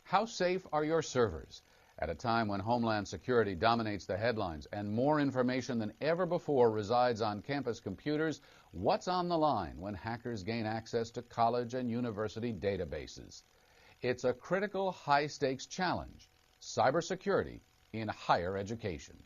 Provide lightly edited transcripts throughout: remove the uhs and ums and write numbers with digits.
How safe are your servers? At a time when Homeland Security dominates the headlines and more information than ever before resides on campus computers, what's on the line when hackers gain access to college and university databases? It's a critical, high-stakes challenge: cybersecurity in higher education.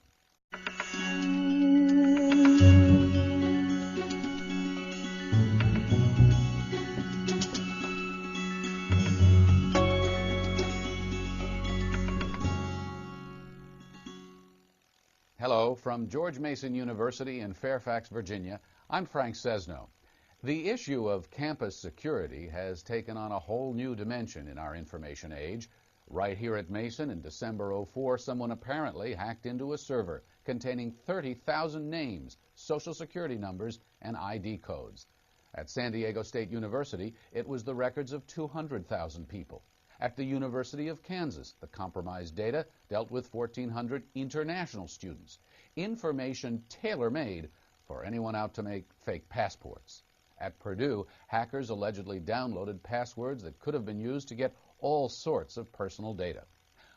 Hello, from George Mason University in Fairfax, Virginia, I'm Frank Sesno. The issue of campus security has taken on a whole new dimension in our information age. Right here at Mason in December '04, someone apparently hacked into a server containing 30,000 names, social security numbers, and ID codes. At San Diego State University, it was the records of 200,000 people. At the University of Kansas, the compromised data dealt with 1,400 international students. Information tailor-made for anyone out to make fake passports. At Purdue, hackers allegedly downloaded passwords that could have been used to get all sorts of personal data.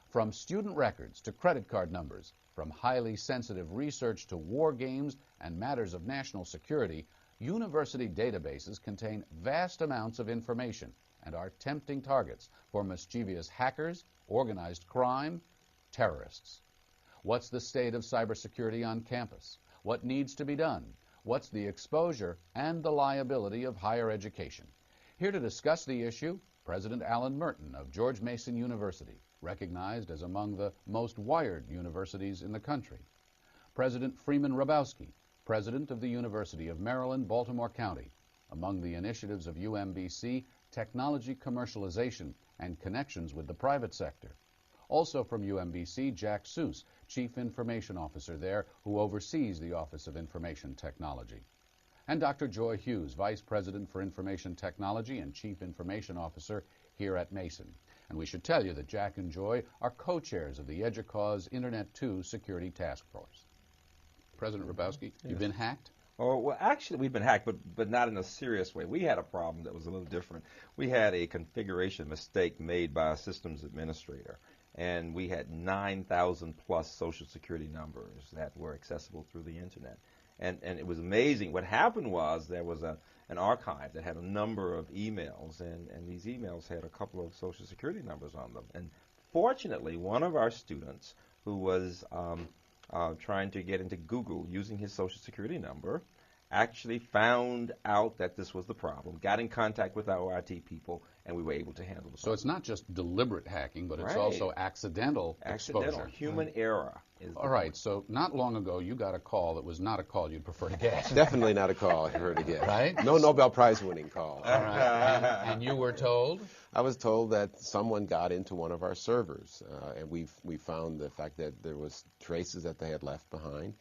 From student records to credit card numbers, from highly sensitive research to war games and matters of national security, university databases contain vast amounts of information and are tempting targets for mischievous hackers, organized crime, terrorists. What's the state of cybersecurity on campus? What needs to be done? What's the exposure and the liability of higher education? Here to discuss the issue, President Alan Merten of George Mason University, recognized as among the most wired universities in the country. President Freeman Hrabowski, President of the University of Maryland, Baltimore County. Among the initiatives of UMBC, technology commercialization and connections with the private sector. Also from UMBC, Jack Suess, Chief Information Officer there, who oversees the Office of Information Technology. And Dr. Joy Hughes, Vice President for Information Technology and Chief Information Officer here at Mason. And we should tell you that Jack and Joy are co-chairs of the EDUCAUSE Internet 2 Security Task Force. President Hrabowski, yes. You've been hacked? Oh, well, actually, we've been hacked, but not in a serious way. We had a problem that was a little different. We had a configuration mistake made by a systems administrator, and we had 9,000 plus social security numbers that were accessible through the internet. And it was amazing. What happened was there was an archive that had a number of emails, and these emails had a couple of social security numbers on them. And fortunately, one of our students who was trying to get into Google using his social security number actually found out that this was the problem, got in contact with our IT people, and we were able to handle the problem. So it's not just deliberate hacking, but it's also accidental exposure. Human error. All right, so not long ago you got a call that was not a call you'd prefer to get. Definitely not a call I'd prefer to get. Right? No Nobel Prize winning call. All right. And you were told? I was told that someone got into one of our servers, and we found the fact that there was traces that they had left behind.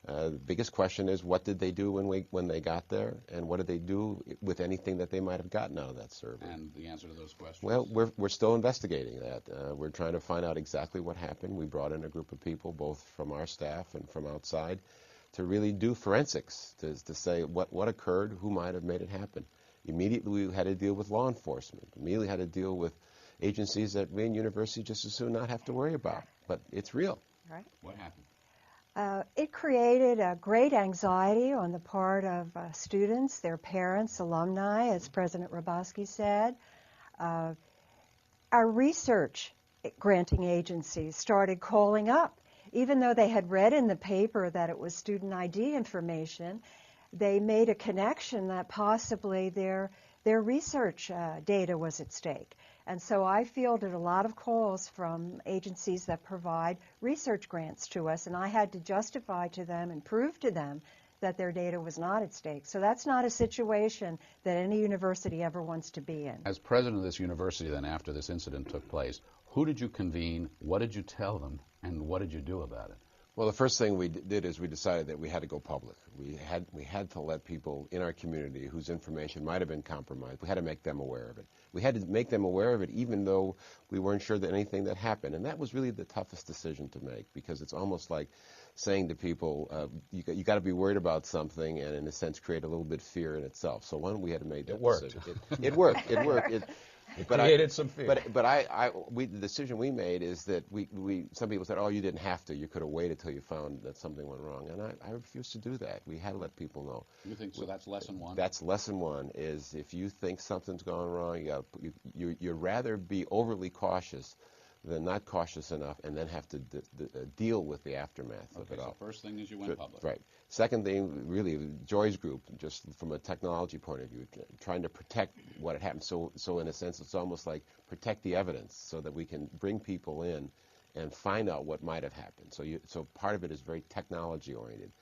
The biggest question is, what did they do when they got there, and what did they do with anything that they might have gotten out of that server? And the answer to those questions? Well, we're still investigating that. We're trying to find out exactly what happened. We brought in a group of people, both from our staff and from outside, to really do forensics, to say what occurred, who might have made it happen. Immediately we had to deal with law enforcement. Immediately had to deal with agencies that we in university just as soon not have to worry about. But it's real. Right. What happened? It created a great anxiety on the part of students, their parents, alumni, as President Hrabowski said. Our research granting agencies started calling up. Even though they had read in the paper that it was student ID information, they made a connection that possibly their research data was at stake. And so I fielded a lot of calls from agencies that provide research grants to us, and I had to justify to them and prove to them that their data was not at stake. So that's not a situation that any university ever wants to be in. As president of this university then, after this incident took place, who did you convene, what did you tell them, and what did you do about it? Well, the first thing we did is we decided that we had to go public. We had to let people in our community whose information might have been compromised, we had to make them aware of it. We had to make them aware of it even though we weren't sure that anything that happened. And that was really the toughest decision to make, because it's almost like saying to people, you got to be worried about something and in a sense create a little bit of fear in itself. So one, we had to make that decision. It worked. It worked. created some fear. But the decision we made is that some people said, oh, you didn't have to. You could have waited till you found that something went wrong. And I refused to do that. We had to let people know. You think so? That's lesson one? That's lesson one, is if you think something's gone wrong, you'd rather be overly cautious than not cautious enough and then have to deal with the aftermath of it all. So first thing is you went public. Right. Second thing, really, Joy's group, just from a technology point of view, trying to protect what had happened. So in a sense, it's almost like protect the evidence so that we can bring people in and find out what might have happened. So part of it is very technology oriented.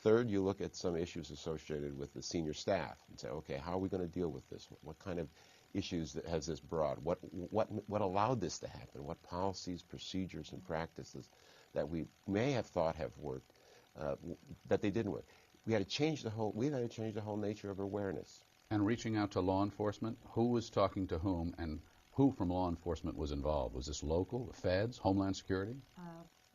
Third, you look at some issues associated with the senior staff and say, okay, how are we going to deal with this? What kind of issues that has this brought? What allowed this to happen? What policies, procedures, and practices that we may have thought have worked, that they didn't work? We had to change the whole nature of awareness. And reaching out to law enforcement, who was talking to whom, and who from law enforcement was involved? Was this local, the feds, Homeland Security?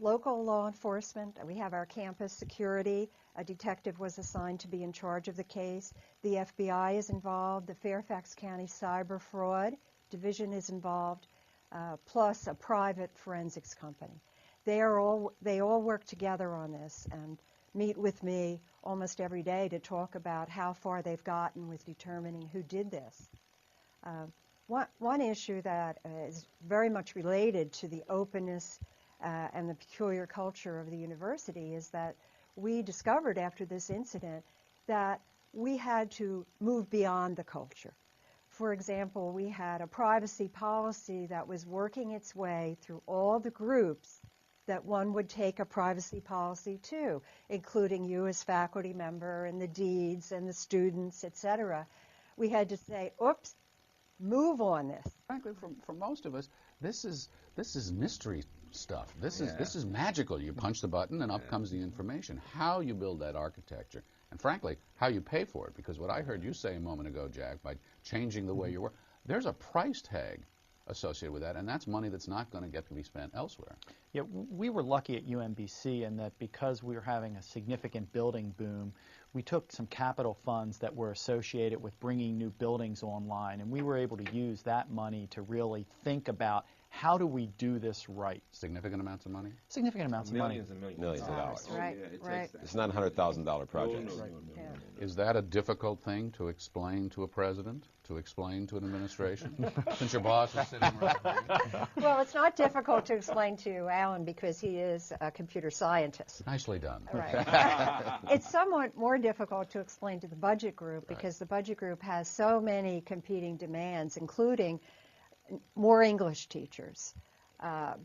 Local law enforcement. We have our campus security. A detective was assigned to be in charge of the case. The FBI is involved. The Fairfax County Cyber Fraud Division is involved, plus a private forensics company. They all work together on this and meet with me almost every day to talk about how far they've gotten with determining who did this. One issue that is very much related to the openness and the peculiar culture of the university is that we discovered after this incident that we had to move beyond the culture. For example, we had a privacy policy that was working its way through all the groups that one would take a privacy policy to, including you as faculty member and the deeds and the students, etc. We had to say, oops, move on this. Frankly, for most of us, this is mystery stuff. This is magical. You punch the button and up comes the information. How you build that architecture, and frankly, how you pay for it, because what I heard you say a moment ago, Jack, by changing the way you work, there's a price tag associated with that, and that's money that's not going to get to be spent elsewhere. Yeah, we were lucky at UMBC in that because we were having a significant building boom, we took some capital funds that were associated with bringing new buildings online, and we were able to use that money to really think about how do we do this right. Significant amounts of money? Significant amounts of money. Millions and millions. Millions of dollars. Right, right. It's not $100,000 projects. No. Is that a difficult thing to explain to a president, to explain to an administration? Since your boss is sitting right here. Well, it's not difficult to explain to Alan because he is a computer scientist. Nicely done. Right. It's somewhat more difficult to explain to the budget group because the budget group has so many competing demands, including more English teachers,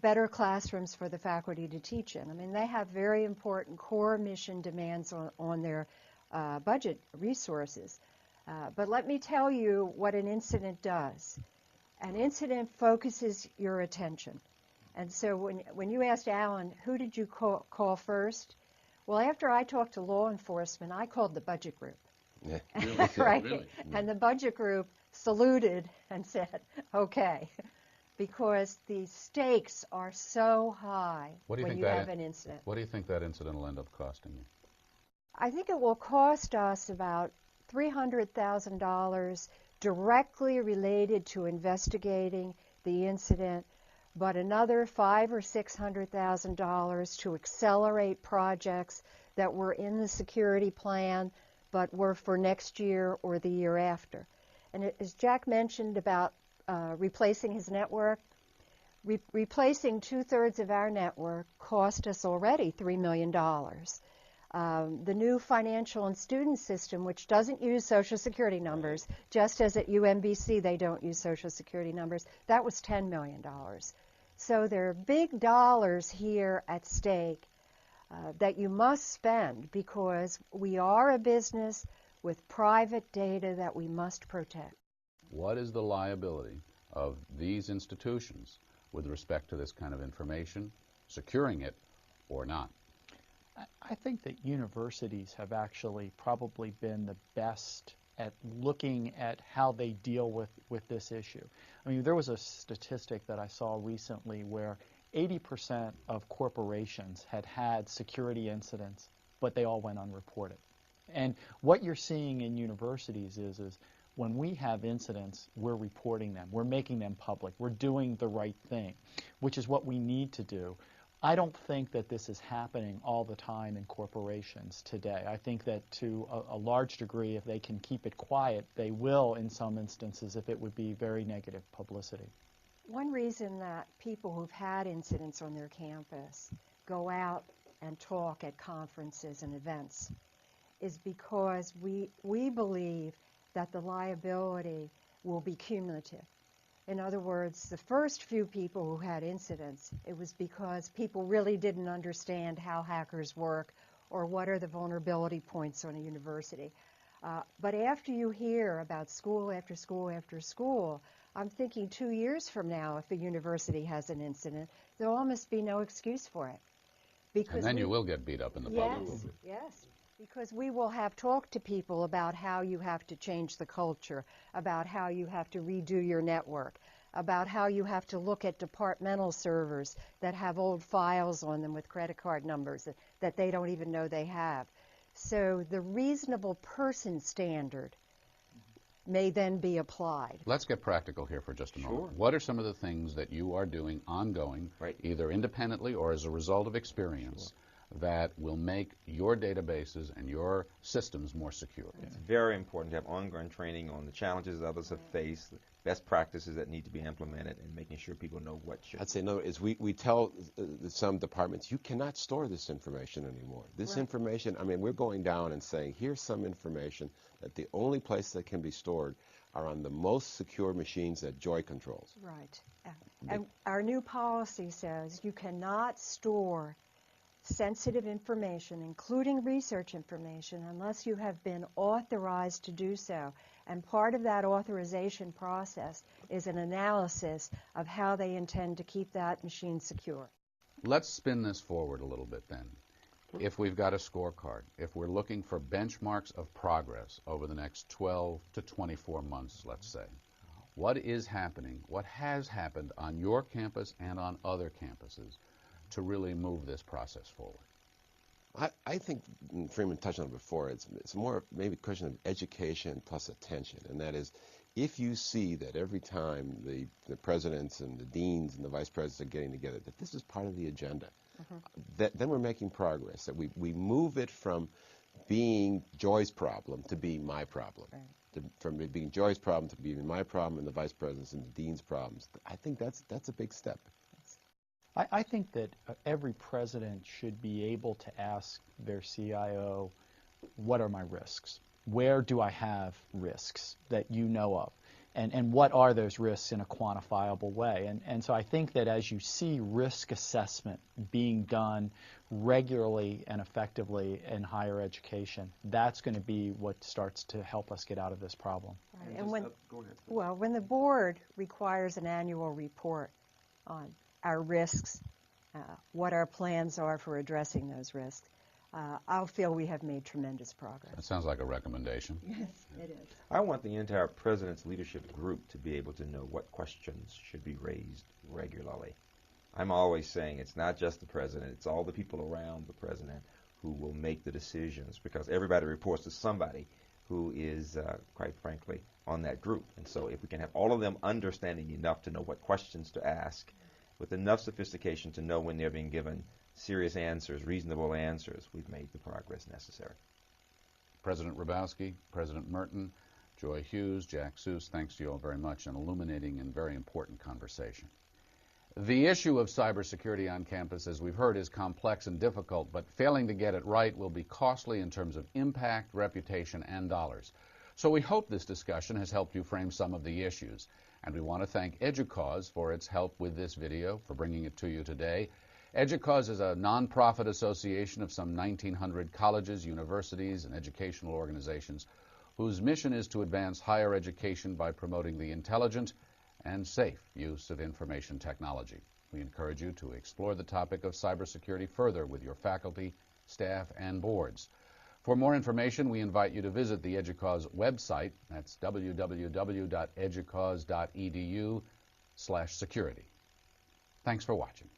better classrooms for the faculty to teach in. I mean, they have very important core mission demands on their budget resources. But let me tell you what an incident does. An incident focuses your attention. And so when you asked Alan, who did you call first? Well, after I talked to law enforcement, I called the budget group. Yeah. Right? Really? And the budget group saluted and said, okay, because the stakes are so high when you have an incident. What do you think that incident will end up costing you? I think it will cost us about $300,000 directly related to investigating the incident, but another $500,000 or $600,000 to accelerate projects that were in the security plan but were for next year or the year after. And as Jack mentioned about replacing his network, replacing 2/3 of our network cost us already $3 million. The new financial and student system, which doesn't use Social Security numbers, just as at UMBC they don't use Social Security numbers, that was $10 million. So there are big dollars here at stake that you must spend because we are a business with private data that we must protect. What is the liability of these institutions with respect to this kind of information, securing it or not? I think that universities have actually probably been the best at looking at how they deal with this issue. I mean, there was a statistic that I saw recently where 80% of corporations had security incidents, but they all went unreported. And what you're seeing in universities is when we have incidents, we're reporting them. We're making them public. We're doing the right thing, which is what we need to do. I don't think that this is happening all the time in corporations today. I think that to a large degree, if they can keep it quiet, they will in some instances if it would be very negative publicity. One reason that people who've had incidents on their campus go out and talk at conferences and events is because we believe that the liability will be cumulative. In other words, the first few people who had incidents, it was because people really didn't understand how hackers work or what are the vulnerability points on a university. But after you hear about school after school after school, I'm thinking 2 years from now, if a university has an incident, there almost be no excuse for it. Because And then you will get beat up in the public. Yes, because we will have talked to people about how you have to change the culture, about how you have to redo your network, about how you have to look at departmental servers that have old files on them with credit card numbers that they don't even know they have. So the reasonable person standard may then be applied. Let's get practical here for just a moment. Sure. What are some of the things that you are doing ongoing, Right. either independently or as a result of experience, that will make your databases and your systems more secure? It's very important to have ongoing training on the challenges others have faced, best practices that need to be implemented, and making sure people know what should. I'd say no, is we tell some departments, you cannot store this information anymore. This information, I mean, we're going down and saying, here's some information that the only place that can be stored are on the most secure machines that Joy controls. Right. And our new policy says you cannot store sensitive information, including research information, unless you have been authorized to do so. And part of that authorization process is an analysis of how they intend to keep that machine secure. Let's spin this forward a little bit then. If we've got a scorecard, if we're looking for benchmarks of progress over the next 12 to 24 months, let's say, what is happening, what has happened on your campus and on other campuses to really move this process forward? I think Freeman touched on it before. It's more maybe a question of education plus attention, and that is, if you see that every time the presidents and the deans and the vice presidents are getting together, that this is part of the agenda, then we're making progress. That we move it from being Joy's problem to being my problem, from it being Joy's problem to being my problem and the vice presidents and the dean's problems. I think that's a big step. I think that every president should be able to ask their CIO, what are my risks? Where do I have risks that you know of? And what are those risks in a quantifiable way? And so I think that as you see risk assessment being done regularly and effectively in higher education, that's going to be what starts to help us get out of this problem. Right. And when the board requires an annual report on our risks, what our plans are for addressing those risks, I'll feel we have made tremendous progress. That sounds like a recommendation. Yes, it is. I want the entire President's Leadership Group to be able to know what questions should be raised regularly. I'm always saying it's not just the President, it's all the people around the President who will make the decisions, because everybody reports to somebody who is, quite frankly, on that group. And so if we can have all of them understanding enough to know what questions to ask, with enough sophistication to know when they're being given serious answers, reasonable answers, we've made the progress necessary. President Hrabowski, President Merten, Joy Hughes, Jack Suess, thanks to you all very much, an illuminating and very important conversation. The issue of cybersecurity on campus, as we've heard, is complex and difficult, but failing to get it right will be costly in terms of impact, reputation, and dollars. So we hope this discussion has helped you frame some of the issues. And we want to thank EDUCAUSE for its help with this video, for bringing it to you today. EDUCAUSE is a nonprofit association of some 1,900 colleges, universities, and educational organizations whose mission is to advance higher education by promoting the intelligent and safe use of information technology. We encourage you to explore the topic of cybersecurity further with your faculty, staff, and boards. For more information, we invite you to visit the EDUCAUSE website. That's www.educause.edu/security. Thanks for watching.